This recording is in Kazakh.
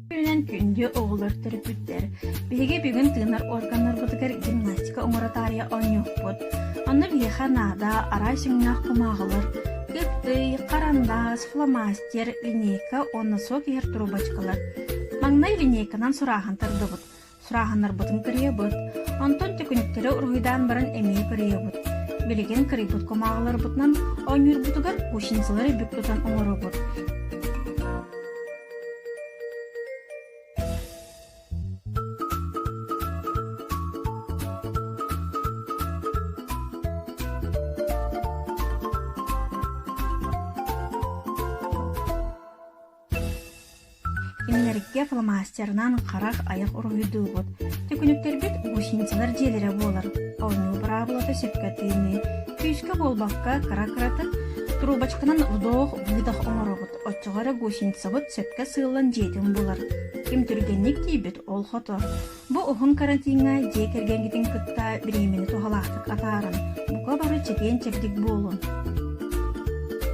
Күнен күнде оғылар түріпіттер. Беге бүгін тыынар органдар бұтығар гимнастика оңыратария оңюқпыд. Оны бейха нада арай сүңнақ құмағылар. Кыпты, қарандас, фломастер, линейка, оны соқ ер трубочкалар. Маңнай линейканан сұрағын тұрдығыд. Сұрағынар бұтын кірие бұд. Онтон түкініктері ұрғыдан барын әмей кірие бұд. Білеген кірі бұд құмағылар бұтынан оңыр бұтығар көшінсілері бүк тұтан оңыры бұд. Иннерге фломастернан қарақ аяқ ұрғыды бұд. Түкініктер бет ұшынсылар желері болар. Оны бұрабылаты сөпке түйіні. Күйіске болбаққа қара-қыраты трубочканан ұдоқ бұйдақ оңыры бұд. Отчығары ұшынсы бұд сөпке сылын жетін болар. Кем түргеннік дейбет ол қоты. Бұл ұғын карантинға жекерген кетен күтті біремені тұғалақтық атарын. Бұқа бары чекен чекдік болын.